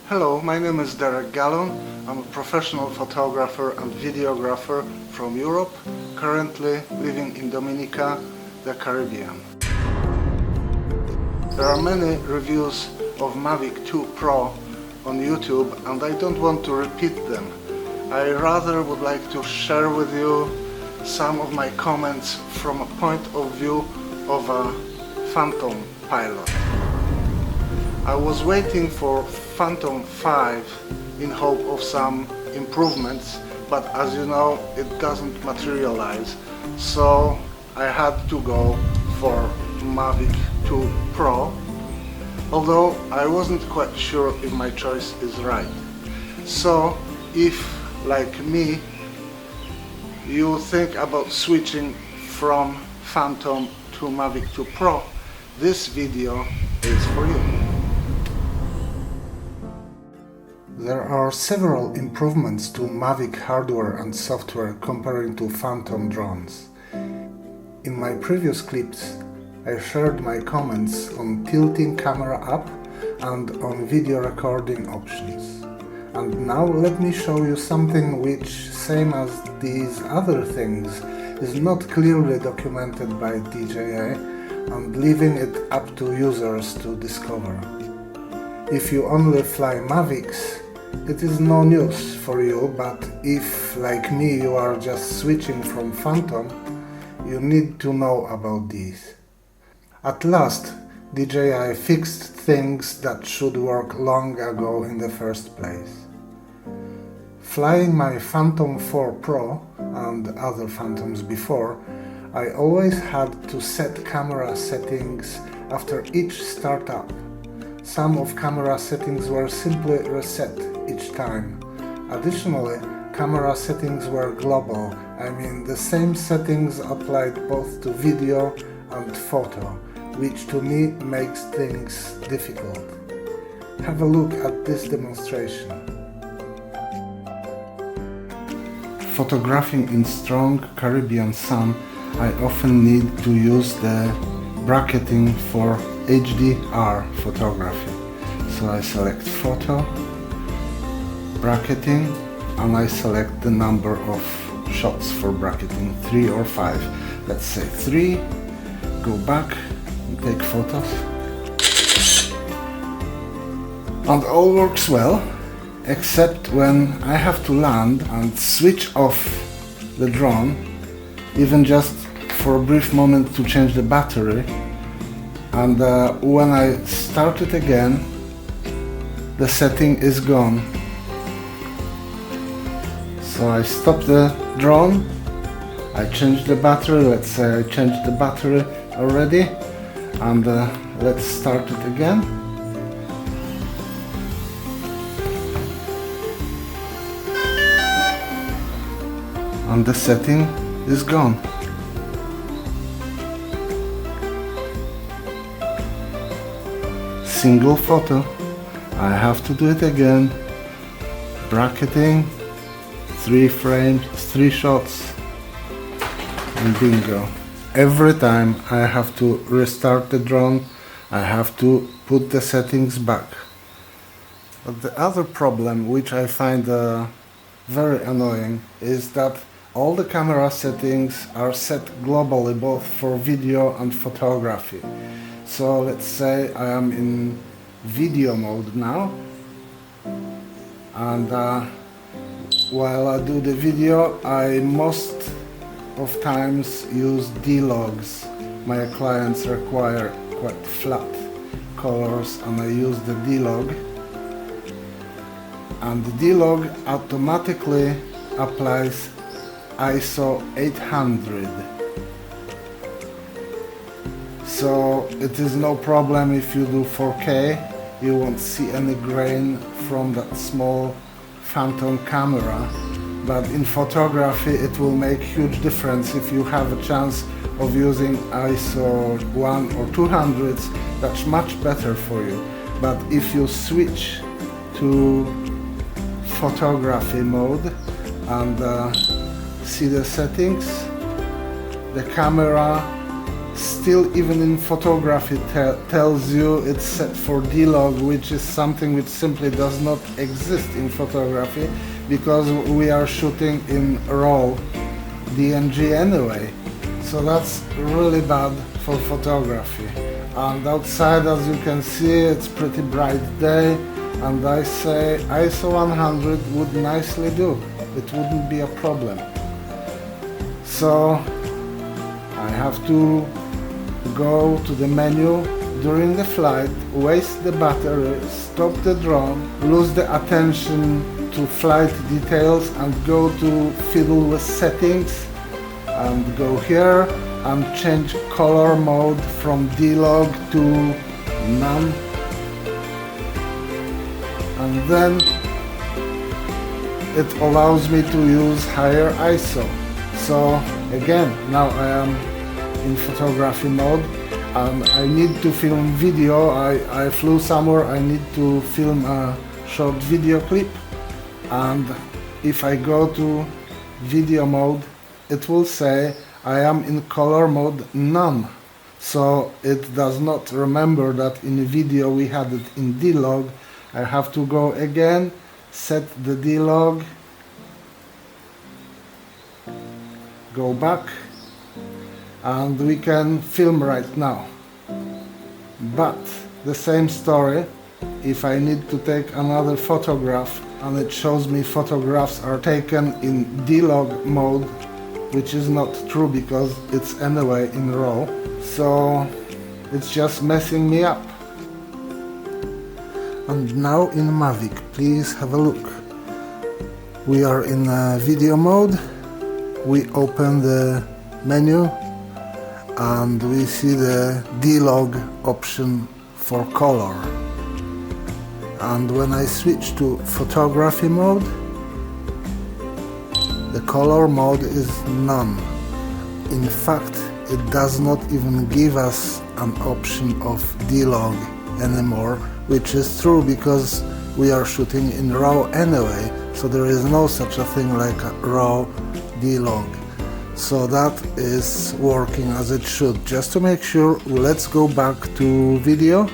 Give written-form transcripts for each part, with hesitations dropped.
Hello, my name is Derek Gallon. I'm a professional photographer and videographer from Europe, currently living in Dominica, the Caribbean. There are many reviews of Mavic 2 Pro on YouTube and I don't want to repeat them. I rather would like to share with you some of my comments from a point of view of a Phantom pilot. I was waiting for Phantom 5 in hope of some improvements, but as you know, it doesn't materialize, so I had to go for Mavic 2 Pro, although I wasn't quite sure if my choice is right. So if, like me, you think about switching from Phantom to Mavic 2 Pro, this video is for you. There are several improvements to Mavic hardware and software comparing to Phantom drones. In my previous clips, I shared my comments on tilting camera up and on video recording options. And now let me show you something which, same as these other things, is not clearly documented by DJI and leaving it up to users to discover. If you only fly Mavics, it is no news for you, but if, like me, you are just switching from Phantom, you need to know about these. At last, DJI fixed things that should work long ago in the first place. Flying my Phantom 4 Pro and other Phantoms before, I always had to set camera settings after each startup. Some of camera settings were simply reset each time. Additionally, camera settings were global, I mean the same settings applied both to video and photo, which to me makes things difficult. Have a look at this demonstration. Photographing in strong Caribbean sun, I often need to use the bracketing for HDR photography. So I select photo, bracketing, and I select the number of shots for bracketing, 3 or 5. Let's say 3, go back and take photos. And all works well, except when I have to land and switch off the drone, even just for a brief moment to change the battery. And when I start it again, the setting is gone. So I stop the drone, I change the battery, let's say I changed the battery already, and let's start it again. And the setting is gone. Single photo, I have to do it again, bracketing, 3 frames, 3 shots, and bingo. Every time I have to restart the drone, I have to put the settings back. But the other problem, which I find very annoying, is that all the camera settings are set globally both for video and photography. So let's say I am in video mode now, and while I do the video, I most of times use D-logs. My clients require quite flat colors and I use the D-log. And the D-log automatically applies ISO 800. So it is no problem if you do 4K, you won't see any grain from that small Phantom camera, but in photography it will make huge difference if you have a chance of using ISO 1 or 200s. That's much better for you. But if you switch to photography mode and see the settings, the camera still even in photography tells you it's set for D-Log, which is something which simply does not exist in photography because we are shooting in RAW DNG anyway. So that's really bad for photography. And outside, as you can see, it's pretty bright day, and I say ISO 100 would nicely do. It wouldn't be a problem. So I have to go to the menu during the flight, waste the battery, stop the drone, lose the attention to flight details, and go to fiddle with settings, and go here and change color mode from D-Log to none, and then it allows me to use higher ISO. So again, now I am in photography mode and I need to film video. I flew somewhere, I need to film a short video clip, and if I go to video mode, it will say I am in color mode none. So it does not remember that in the video we had it in D-Log. I have to go again, set the D-Log, go back, and we can film right now. But the same story, if I need to take another photograph and it shows me photographs are taken in D-Log mode, which is not true because it's anyway in RAW, so it's just messing me up. And now in Mavic, please have a look. We are in video mode, we open the menu and we see the D-Log option for color. And when I switch to photography mode, the color mode is none. In fact, it does not even give us an option of D-Log anymore, which is true because we are shooting in RAW anyway, so there is no such a thing like a RAW D-Log. So that is working as it should. Just to make sure, let's go back to video,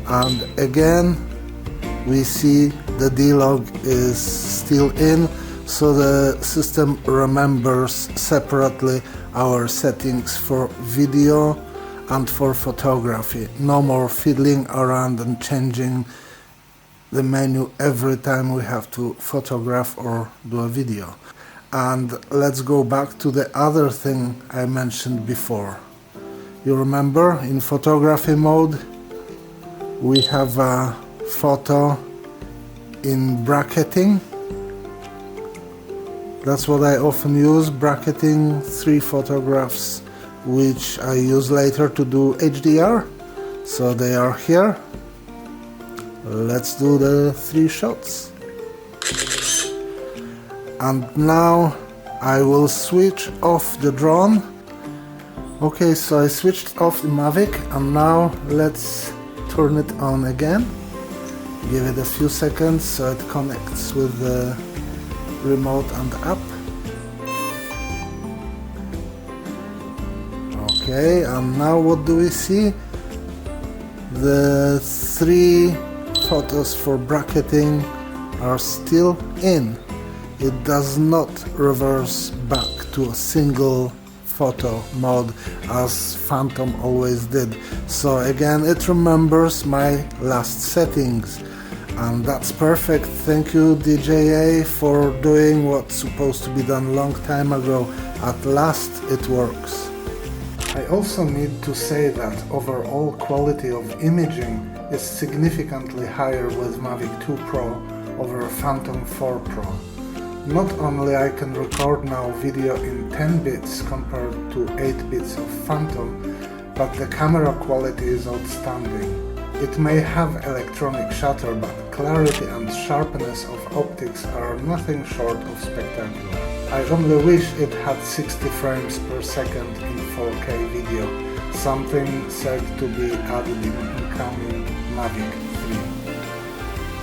and again we see the D-Log is still in. So the system remembers separately our settings for video and for photography. No more fiddling around and changing the menu every time we have to photograph or do a video. And let's go back to the other thing I mentioned before. You remember, in photography mode we have a photo in bracketing. That's what I often use, bracketing 3 photographs, which I use later to do HDR. So they are here. Let's do the 3 shots. And now I will switch off the drone. Okay, so I switched off the Mavic, and now let's turn it on again. Give it a few seconds so it connects with the remote and app. Okay, and now what do we see? The 3 photos for bracketing are still in. It does not reverse back to a single photo mode as Phantom always did. So again, it remembers my last settings. And that's perfect. Thank you, DJI, for doing what's supposed to be done long time ago. At last it works. I also need to say that overall quality of imaging is significantly higher with Mavic 2 Pro over Phantom 4 Pro. Not only I can record now video in 10 bits compared to 8 bits of Phantom, but the camera quality is outstanding. It may have electronic shutter, but clarity and sharpness of optics are nothing short of spectacular. I only wish it had 60 frames per second in 4K video, something said to be added in incoming Mavic 3.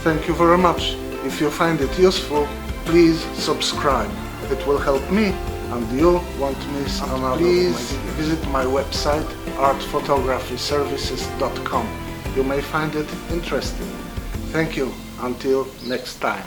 Thank you very much. If you find it useful, please subscribe. It will help me and you won't miss another, please visit my website artphotographyservices.com. You may find it interesting. Thank you. Until next time.